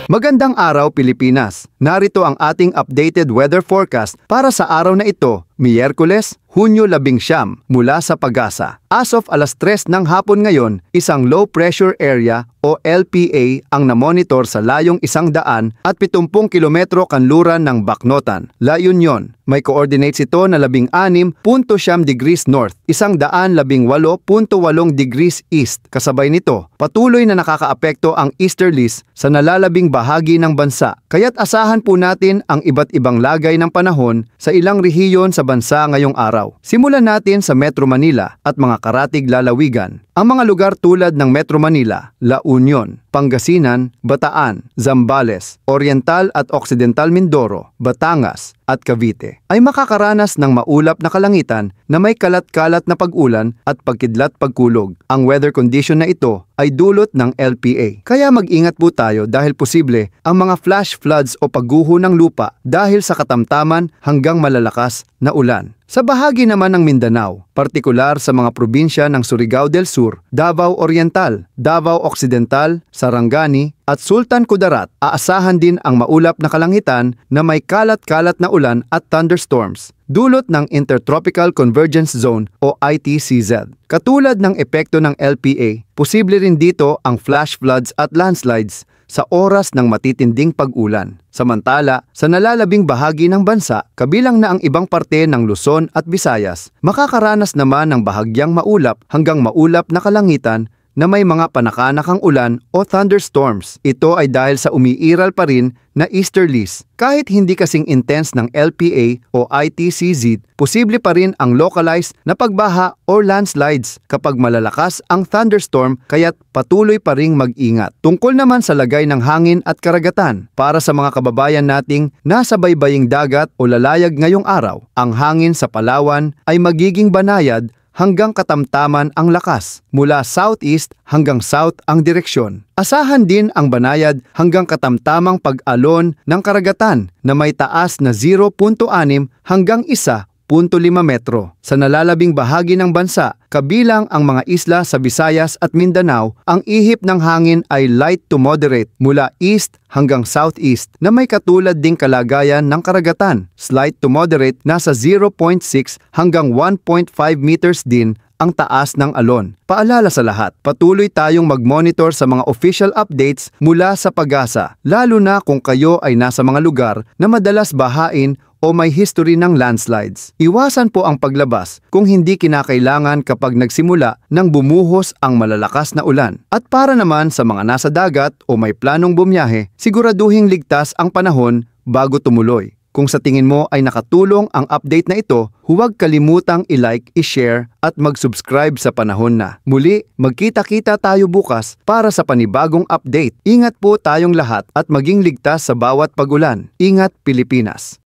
Magandang araw Pilipinas! Narito ang ating updated weather forecast para sa araw na ito, Miyerkules, Hunyo 19, mula sa Pag-asa. As of alas 3 ng hapon ngayon, isang low pressure area o LPA ang namonitor sa layong 170 kilometro kanluran ng Bacnotan, La Union. May coordinates ito na 16.9 degrees north, 118.8 degrees east. Kasabay nito, patuloy na nakakaapekto ang easterlies sa nalalabing bahagi ng bansa. Kaya't asahan po natin ang iba't ibang lagay ng panahon sa ilang rehiyon sa bansa ngayong araw. Simulan natin sa Metro Manila at mga karatig lalawigan. Ang mga lugar tulad ng Metro Manila, La Union, Pangasinan, Bataan, Zambales, Oriental at Occidental Mindoro, Batangas at Cavite ay makakaranas ng maulap na kalangitan na may kalat-kalat na pag-ulan at pagkidlat-pagkulog. Ang weather condition na ito ay dulot ng LPA. Kaya mag-ingat po tayo dahil posible ang mga flash floods o pagguho ng lupa dahil sa katamtaman hanggang malalakas na ulan. Sa bahagi naman ng Mindanao, partikular sa mga probinsya ng Surigao del Sur, Davao Oriental, Davao Occidental, Sarangani at Sultan Kudarat, aasahan din ang maulap na kalangitan na may kalat-kalat na ulan at thunderstorms, dulot ng Intertropical Convergence Zone o ITCZ. Katulad ng epekto ng LPA, posible rin dito ang flash floods at landslides sa oras ng matitinding pag-ulan. Samantala, sa nalalabing bahagi ng bansa, kabilang na ang ibang parte ng Luzon at Visayas, makakaranas naman ng bahagyang maulap hanggang maulap na kalangitan na may mga panakanakang ulan o thunderstorms. Ito ay dahil sa umiiral pa rin na easterlies. Kahit hindi kasing intense ng LPA o ITCZ, posible pa rin ang localized na pagbaha or landslides kapag malalakas ang thunderstorm, kaya't patuloy pa ring mag-ingat. Tungkol naman sa lagay ng hangin at karagatan, para sa mga kababayan nating nasa baybaying dagat o lalayag ngayong araw, ang hangin sa Palawan ay magiging banayad hanggang katamtaman ang lakas, mula southeast hanggang south ang direksyon. Asahan din ang banayad hanggang katamtamang pag-alon ng karagatan na may taas na 0.6 hanggang 1.5 metro. Sa nalalabing bahagi ng bansa, kabilang ang mga isla sa Visayas at Mindanao, ang ihip ng hangin ay light to moderate mula east hanggang southeast na may katulad ding kalagayan ng karagatan. Slight to moderate nasa 0.6 hanggang 1.5 meters din ang taas ng alon. Paalala sa lahat, patuloy tayong mag-monitor sa mga official updates mula sa Pag-asa, lalo na kung kayo ay nasa mga lugar na madalas bahain o may history ng landslides. Iwasan po ang paglabas kung hindi kinakailangan kapag nagsimula ng bumuhos ang malalakas na ulan. At para naman sa mga nasa dagat o may planong bumiyahe, siguraduhing ligtas ang panahon bago tumuloy. Kung sa tingin mo ay nakatulong ang update na ito, huwag kalimutang i-like, i-share at mag-subscribe sa panahon na. Muli, magkita-kita tayo bukas para sa panibagong update. Ingat po tayong lahat at maging ligtas sa bawat pag-ulan. Ingat Pilipinas!